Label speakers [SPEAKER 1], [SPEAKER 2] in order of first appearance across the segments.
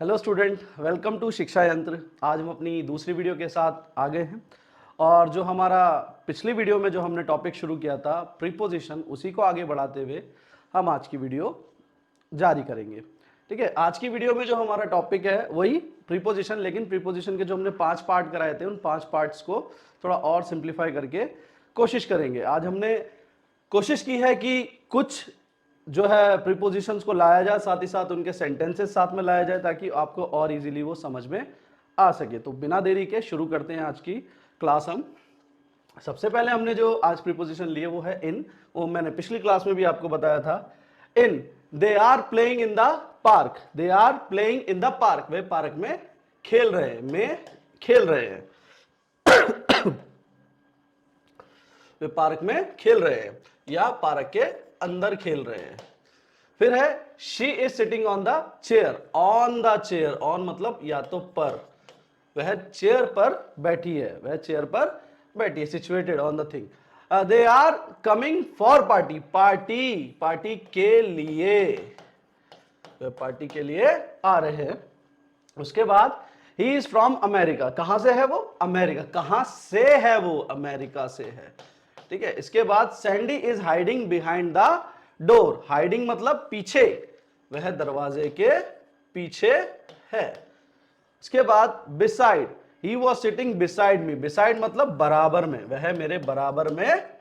[SPEAKER 1] Hello student, welcome to शिक्षा यंत्र। आज हम अपनी दूसरी वीडियो के साथ आ गए हैं और जो हमारा पिछली वीडियो में जो हमने टॉपिक शुरू किया था प्रीपोजिशन, उसी को आगे बढ़ाते हुए हम आज की वीडियो जारी करेंगे। ठीक है, आज की वीडियो में जो हमारा टॉपिक है वही प्रीपोजिशन, लेकिन प्रीपोजिशन के जो हमने 5 पार्ट कराए थे उन 5 पार्ट्स को थोड़ा और सिंप्लीफाई करके कोशिश करेंगे। आज हमने कोशिश की है कि कुछ जो है प्रीपोजिशंस को लाया जाए, साथ ही साथ उनके सेंटेंसेस साथ में लाया जाए ताकि आपको और इजीली वो समझ में आ सके। तो बिना देरी के शुरू करते हैं आज की क्लास। हम सबसे पहले हमने जो आज प्रीपोजिशन लिए वो है इन। वो मैंने पिछली क्लास में भी आपको बताया था। In, they are playing in the park, they are playing in the park, वे पार्क में खेल रहे हैं, में खेल रहे हैं वे पार्क में खेल रहे हैं या पार्क के अंदर खेल रहे हैं। फिर है she is sitting on the chair, on the chair, on मतलब या तो पर, वह चेयर पर बैठी है, वह चेयर पर बैठी है, situated on the thing. They are coming for party, party, party के लिए, वह पार्टी के लिए आ रहे हैं। उसके बाद ही इज फ्रॉम अमेरिका, कहां से है वो? अमेरिका। कहां से है वो? अमेरिका से है। ठीक है, इसके बाद Sandy is hiding behind the door, hiding मतलब पीछे, वह दरवाजे के पीछे है। इसके बाद beside, he was sitting beside me, beside मतलब बराबर में, वह मेरे बराबर में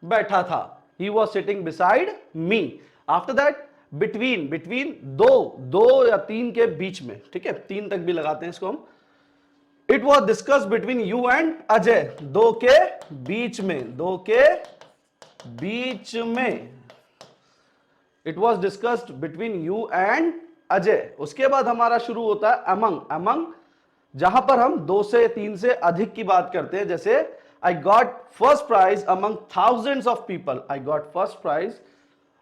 [SPEAKER 1] बैठा था, he was sitting beside me. After that between, between दो या तीन के बीच में, ठीक है, तीन तक भी लगाते हैं इसको हम। It was discuss between you and Ajay, दो के बीच में, दो के बीच में, it was discussed between you and Ajay. उसके बाद हमारा शुरू होता है अमंग, अमंग जहां पर हम 2 से 3 से अधिक की बात करते हैं। जैसे I got first prize among thousands of people, I got first prize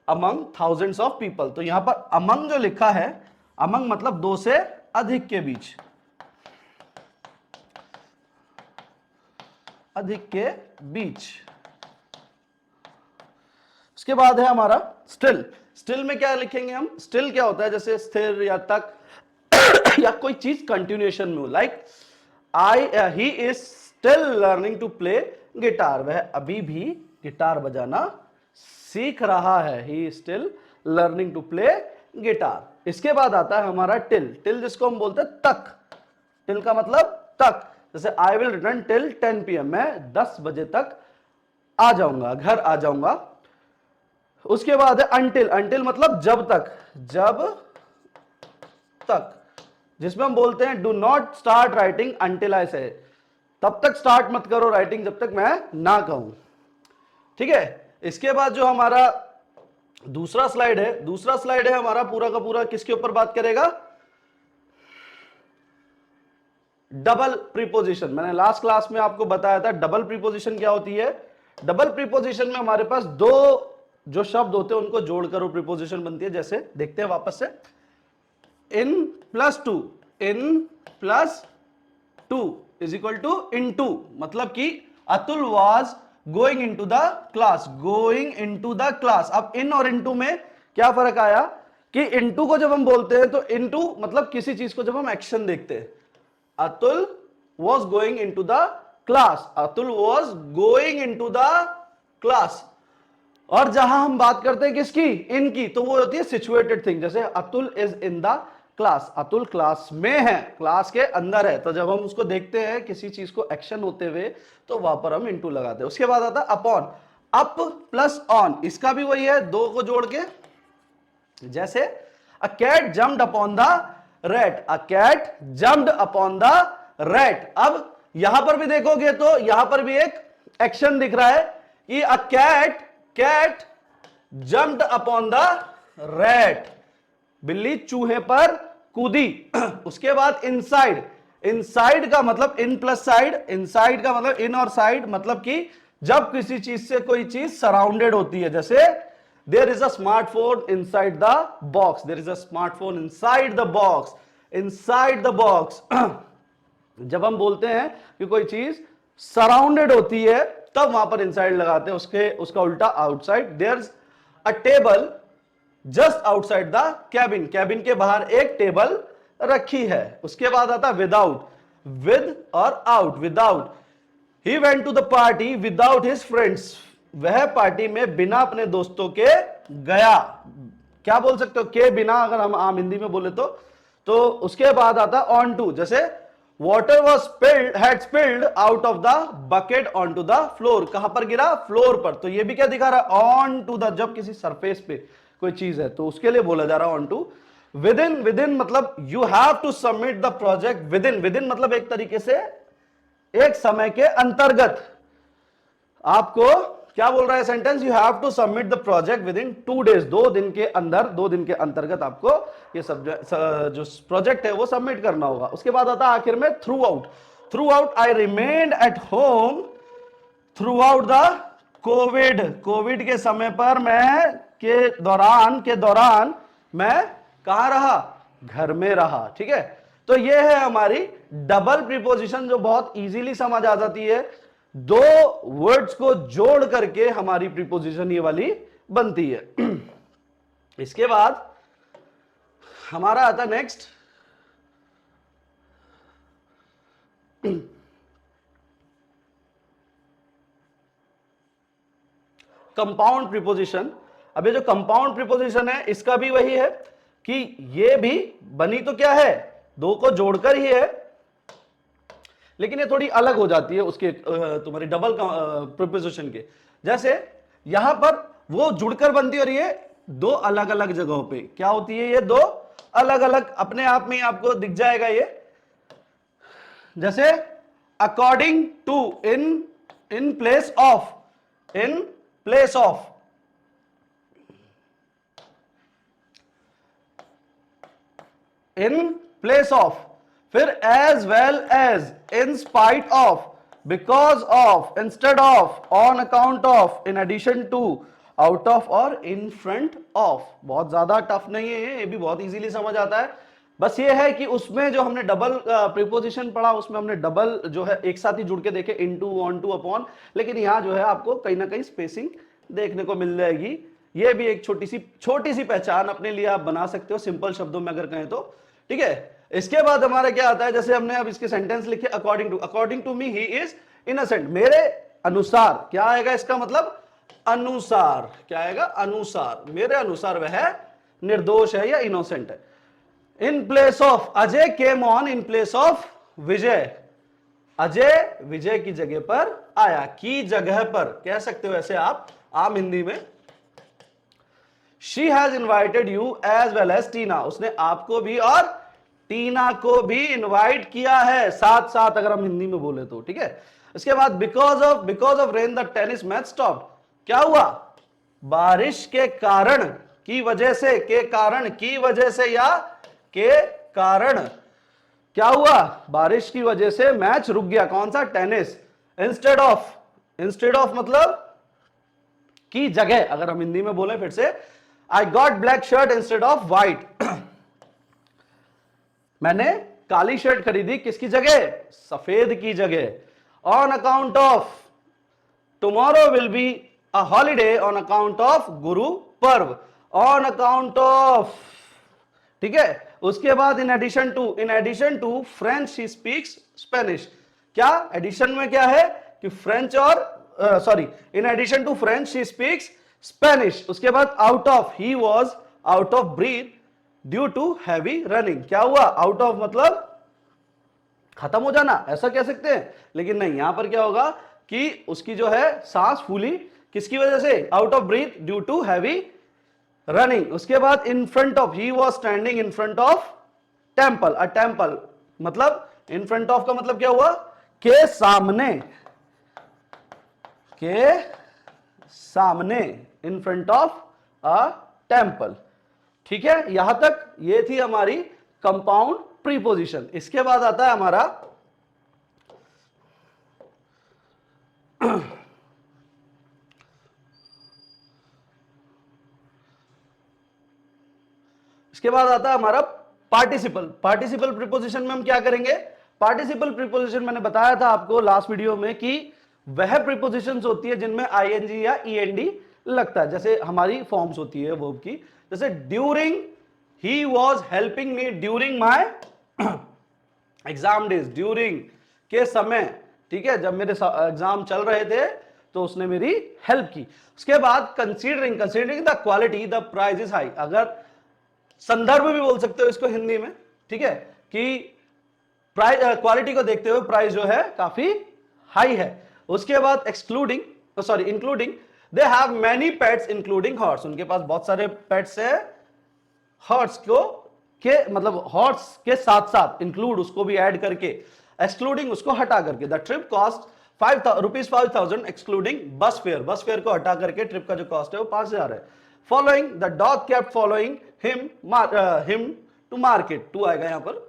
[SPEAKER 1] among thousands of people. तो यहां पर अमंग जो लिखा है, अमंग मतलब 2 से अधिक के बीच, अधिक के बीच। उसके बाद है हमारा स्टिल, स्टिल में क्या लिखेंगे हम? स्टिल क्या होता है? जैसे स्थिर या तक या कोई चीज कंटिन्यूएशन में हो, like he is still learning to play guitar, वह अभी भी गिटार बजाना सीख रहा है, he is still learning to play guitar. इसके बाद आता है हमारा टिल, टिल जिसको हम बोलते हैं तक, टिल का मतलब तक। जैसे I will return till 10 PM, मैं 10 बजे तक आ जाऊंगा, घर आ जाऊंगा। उसके बाद है अंटिल, अंटिल मतलब जब तक, जब तक, जिसमें हम बोलते हैं do not start writing until I से, तब तक स्टार्ट मत करो राइटिंग जब तक मैं ना कहूं। ठीक है, इसके बाद जो हमारा दूसरा स्लाइड है, दूसरा स्लाइड है हमारा पूरा का पूरा किसके ऊपर बात करेगा? Double preposition. मैंने लास्ट क्लास में आपको बताया था डबल प्रीपोजिशन क्या होती है। डबल प्रीपोजिशन में हमारे पास 2 जो शब्द होते हैं उनको जोड़कर वो प्रीपोजिशन बनती है। जैसे देखते हैं वापस से, in plus to, in plus to is equal to into, मतलब कि Atul was going into the class, going into the class. अब इन और इनटू में क्या फर्क आया कि इनटू को जब हम बोलते हैं तो इनटू मतलब किसी चीज को जब हम एक्शन देखते हैं, Atul was going into the class, Atul was going into the class. और जहां हम बात करते हैं किसकी? इनकी, तो वो होती है सिचुएटेड थिंग। जैसे Atul is in the class, Atul class में है, क्लास के अंदर है। तो जब हम उसको देखते हैं किसी चीज को एक्शन होते हुए तो वहां पर हम इनटू लगाते हैं। उसके बाद आता है अपॉन, अप प्लस ऑन, इसका भी वही है, 2 को जोड़ के। जैसे a cat jumped upon the rat, a cat jumped upon the rat. अब यहां पर भी देखोगे तो यहां पर भी एक एक्शन दिख रहा है कि a cat, cat jumped upon the rat, बिल्ली चूहे पर कूदी। उसके बाद इनसाइड, इनसाइड का मतलब इन प्लस साइड, इनसाइड का मतलब इन और साइड, मतलब कि जब किसी चीज से कोई चीज सराउंडेड होती है। जैसे there is a smartphone inside the box, there is a smartphone inside the box, inside the box. जब हम बोलते हैं कि कोई चीज सराउंडेड होती है तब वहां पर इनसाइड लगाते हैं, उसका उल्टा outside. There is a table just outside the cabin, cabin के बाहर एक टेबल रखी है। उसके बाद आता विदाउट, विद और out, without, he went to the party without his friends, वह पार्टी में बिना अपने दोस्तों के गया। क्या बोल सकते हो, के बिना अगर हम आम हिंदी में बोले तो उसके बाद आता ऑन टू, जैसे water was spilled, had spilled out of the bucket onto the floor, कहां पर गिरा, फ्लोर पर। तो ये भी क्या दिखा रहा है, ऑन टू द, जब किसी सरफेस पे कोई चीज है तो उसके लिए बोला जा रहा है onto. Within, within मतलब you have to submit the project within, within मतलब एक तरीके से एक समय के अंतर्गत। आपको क्या बोल रहा है sentence, you have to submit the project within 2 days, 2 दिन के अंदर, 2 दिन के अंतर्गत आपको ये जो प्रोजेक्ट है वो सबमिट करना होगा। उसके बाद आता है आखिर में through out, through out I remained at home through out the Covid, Covid के समय पर मैं के दौरान मैं कहां रहा, घर में रहा। ठीक है, तो ये है हमारी डबल प्रीपोजिशन जो बहुत इजीली समझ आ जाती है। 2 वर्ड्स को जोड़ करके हमारी प्रीपोजिशन ये वाली बनती है। इसके बाद हमारा आता नेक्स्ट कंपाउंड प्रीपोजिशन। अब ये जो कंपाउंड प्रीपोजिशन है इसका भी वही है कि ये भी बनी तो क्या है, 2 को जोड़कर ही है, लेकिन ये थोड़ी अलग हो जाती है उसके तुम्हारी डबल प्रीपोजिशन के। जैसे यहां पर वो जुड़कर बनती है और ये 2 अलग अलग जगहों पे क्या होती है, ये 2 अलग अलग, अपने आप में आपको दिख जाएगा ये। जैसे according to, in place of, in place of, in place of, फिर as well as, in spite of, because of, instead of, on account of, in addition to, out of और इन फ्रंट ऑफ। बहुत ज्यादा tough नहीं है ये भी बहुत easily समझ आता है। बस ये है कि उसमें जो हमने डबल प्रीपोजिशन पढ़ा उसमें हमने डबल जो है एक साथ ही जुड़ के देखे, इनटू, ऑन टू, अपॉन, लेकिन यहां जो है आपको कहीं ना कहीं स्पेसिंग देखने को मिल जाएगी। ये भी एक छोटी सी पहचान अपने लिए आप बना सकते हो सिंपल शब्दों में अगर कहें तो। ठीक है, इसके बाद हमारा क्या आता है, जैसे हमने अब इसके सेंटेंस लिखे according to me he is innocent, मेरे अनुसार, क्या आएगा इसका मतलब, अनुसार, क्या आएगा, अनुसार, मेरे अनुसार वह निर्दोष है या इनोसेंट है। In place of, Ajay came on in place of Vijay, Ajay Vijay की जगह पर आया, की जगह पर कह सकते हो ऐसे आप आम हिंदी में। She has invited you as well as Tina, उसने आपको भी और टीना को भी इनवाइट किया है साथ साथ, अगर हम हिंदी में बोले तो। ठीक है, इसके बाद because of rain the tennis match stopped, क्या हुआ, बारिश के कारण, की वजह से, के कारण, की वजह से या के कारण क्या हुआ, बारिश की वजह से मैच रुक गया, कौन सा, tennis. Instead of, instead of मतलब की जगह, अगर हम हिंदी में बोले फिर से, I got black shirt instead of white, मैंने काली शर्ट खरीदी किसकी जगह, सफेद की जगह। On account of, tomorrow will be a holiday on account of Guru Parv, on account of. ठीक है, उसके बाद in addition to French she speaks Spanish, क्या एडिशन में क्या है कि फ्रेंच और sorry, in addition to French she speaks Spanish. उसके बाद out of, he was out of breath due to heavy running, क्या हुआ, आउट ऑफ मतलब खत्म हो जाना, ऐसा कह सकते हैं, लेकिन नहीं, यहां पर क्या होगा कि उसकी जो है सांस फूली किसकी वजह से, out of breath due to heavy running. उसके बाद in front of, he was standing in front of temple, a temple मतलब इन फ्रंट ऑफ का मतलब क्या हुआ, के सामने, के सामने, इन फ्रंट ऑफ अ टेम्पल। ठीक है, यहां तक ये थी हमारी कंपाउंड प्रीपोजिशन। इसके बाद आता है हमारा इसके बाद आता है हमारा पार्टिसिपल। पार्टिसिपल प्रीपोजिशन में हम क्या करेंगे, पार्टिसिपल प्रीपोजिशन मैंने बताया था आपको लास्ट वीडियो में कि वह प्रीपोजिशंस होती है जिनमें आईएनजी या ईएनडी लगता है, जैसे हमारी फॉर्म्स होती है वर्ब की, जैसे during he was helping me during my exam days, during के समय, ठीक है, जब मेरे एग्जाम चल रहे थे तो उसने मेरी हेल्प की। उसके बाद considering, considering the quality the price is high, अगर संदर्भ भी बोल सकते हो इसको हिंदी में, ठीक है, कि प्राइस क्वालिटी को देखते हुए प्राइस जो है काफी हाई है। उसके बाद excluding, sorry including, they have many pets including horse, उनके पास बहुत सारे पेट्स है, हॉर्स को के मतलब हॉर्स के साथ साथ इंक्लूड उसको भी ऐड करके, एक्सक्लूडिंग उसको हटा करके, द ट्रिप कॉस्ट ₹5,000 एक्सक्लूडिंग बस फेयर, बस फेयर को हटा करके ट्रिप का जो कॉस्ट है वो 5,000 है। Following the dog kept following him to market, to आएगा यहां पर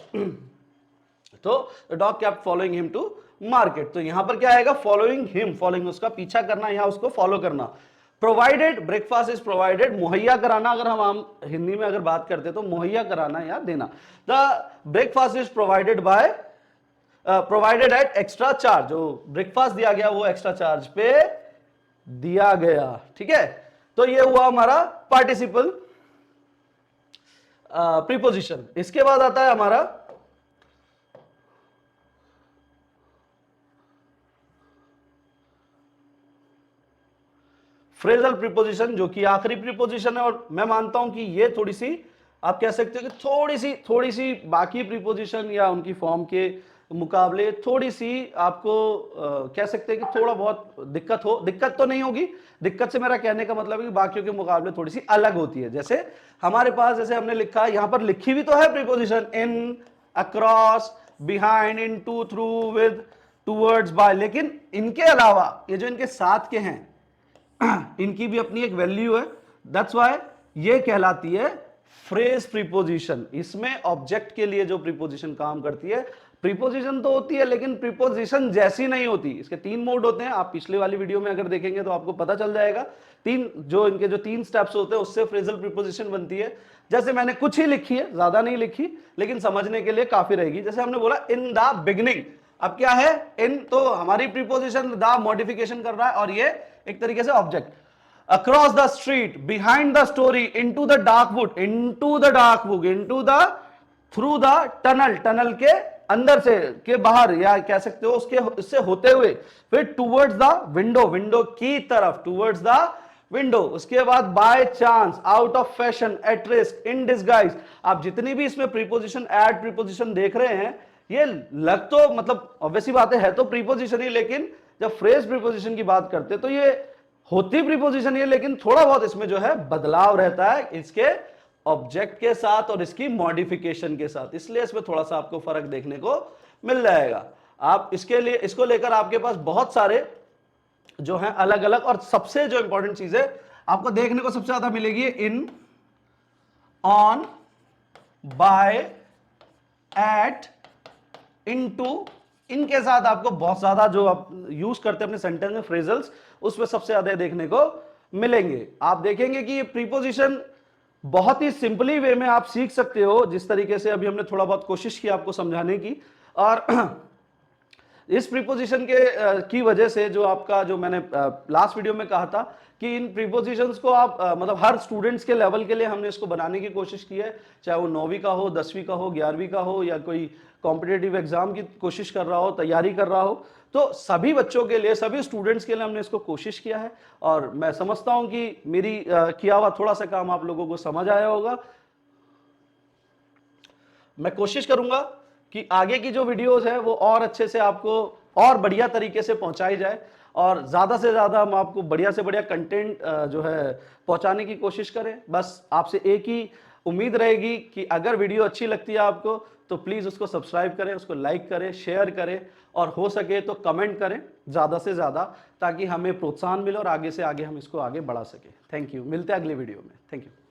[SPEAKER 1] तो the dog kept following him to market, तो यहां पर क्या आएगा, फॉलोइंग हिम, फॉलोइंग उसका पीछा करना, यहां उसको फॉलो करना। प्रोवाइडेड, ब्रेकफास्ट इज प्रोवाइडेड, मुहैया कराना, अगर हम हिंदी में अगर बात करते तो मुहैया कराना या देना। The breakfast is provided by provided eight extra charge, जो ब्रेकफास्ट दिया गया वो एक्स्ट्रा चार्ज पे दिया गया, ठीक है। तो ये हुआ हमारा पार्टिसिपल प्रीपोजिशन। इसके बाद आता है हमारा फ्रेजल प्रीपोजिशन, जो कि आखिरी प्रीपोजिशन है, और मैं मानता हूं कि ये थोड़ी सी आप कह सकते हो कि थोड़ी सी बाकी प्रीपोजिशन या उनकी फॉर्म के मुकाबले थोड़ी सी आपको कह सकते हैं कि थोड़ा बहुत दिक्कत तो नहीं होगी, दिक्कत से मेरा कहने का मतलब है कि बाकियों के मुकाबले थोड़ी सी अलग होती है। जैसे हमारे पास, जैसे हमने लिखा, यहां पर लिखी भी तो है preposition, in, across, behind, into, through, with, towards, by, लेकिन इनके अलावा ये जो इनके साथ के हैं इनकी भी अपनी एक वैल्यू है, दैट्स व्हाई ये कहलाती है फ्रेज प्रीपोजिशन। इसमें ऑब्जेक्ट के लिए जो प्रीपोजिशन काम करती है, प्रीपोजिशन तो होती है लेकिन प्रीपोजिशन जैसी नहीं होती। इसके 3 मोड होते हैं, आप पिछले वाली वीडियो में अगर देखेंगे तो आपको पता चल जाएगा। इनके जो 3 स्टेप्स होते हैं उससे फ्रेजल प्रीपोजिशन बनती है। जैसे मैंने कुछ ही लिखी है, ज्यादा नहीं लिखी, लेकिन समझने के लिए काफी रहेगी। जैसे हमने बोला इन द बिगिनिंग, अब क्या है, इन तो हमारी प्रीपोजिशन द मॉडिफिकेशन कर रहा है और ये एक तरीके से object. Across the street, behind the story, into the dark would, into the dark would, into the, through the tunnel, tunnel के अंदर से, के बाहर, या कह सकते हो उसके इससे होते हुए, फिर टूवर्ड्स द विंडो, विंडो की तरफ, टूवर्ड्स द विंडो। उसके बाद by chance, out of fashion, at risk, in disguise. आप जितनी भी इसमें प्रीपोजिशन, एड प्रीपोजिशन देख रहे हैं, ये लग तो मतलब ऑब्वियसली बात है तो प्रीपोजिशन ही, लेकिन जब फ्रेज प्रीपोजिशन की बात करते तो ये होती प्रीपोजिशन ही, लेकिन थोड़ा बहुत इसमें जो है बदलाव रहता है इसके ऑब्जेक्ट के साथ और इसकी मॉडिफिकेशन के साथ, इसलिए इसमें थोड़ा सा आपको फर्क देखने को मिल जाएगा। आप इसके लिए, इसको लेकर आपके पास बहुत सारे जो हैं अलग अलग, और सबसे जो इंपॉर्टेंट चीज है आपको देखने को सबसे ज्यादा मिलेगी इन, ऑन, बाय, एट, इनटू, इनके साथ आपको बहुत ज्यादा जो आप यूज करते हैं अपने सेंटेंस में फ्रेजल्स, उसमें सबसे ज्यादा देखने को मिलेंगे। आप देखेंगे कि ये प्रीपोजिशन बहुत ही सिंपली वे में आप सीख सकते हो, जिस तरीके से अभी हमने थोड़ा बहुत कोशिश की आपको समझाने की। और इस प्रीपोजिशन के की वजह से जो आपका, जो मैंने लास्ट वीडियो में कहा था कि इन प्रीपोजिशंस को आप मतलब हर स्टूडेंट्स के लेवल के लिए हमने इसको बनाने की कोशिश की है, चाहे वो 9वीं का हो, 10वीं का हो, 11वीं का हो, या कोई कॉम्पिटिटिव एग्जाम की कोशिश कर रहा हो, तैयारी कर रहा हो, तो सभी बच्चों के लिए, सभी स्टूडेंट्स के लिए हमने इसको कोशिश किया है। और मैं समझता हूं कि मेरी किया हुआ थोड़ा सा काम आप लोगों को समझ आया होगा। मैं कोशिश करूंगा कि आगे की जो वीडियोस है वो और अच्छे से आपको और बढ़िया तरीके से पहुंचाई जाए, और ज्यादा से ज्यादा हम आपको बढ़िया से बढ़िया कंटेंट जो है पहुंचाने की कोशिश करें। बस आपसे एक ही उम्मीद रहेगी कि अगर वीडियो अच्छी लगती है आपको तो प्लीज उसको सब्सक्राइब करें, उसको लाइक करें, शेयर करें, और हो सके तो कमेंट करें ज्यादा से ज्यादा, ताकि हमें प्रोत्साहन मिले और आगे से आगे हम इसको आगे बढ़ा सके। थैंक यू, मिलते हैं अगले वीडियो में। Thank you.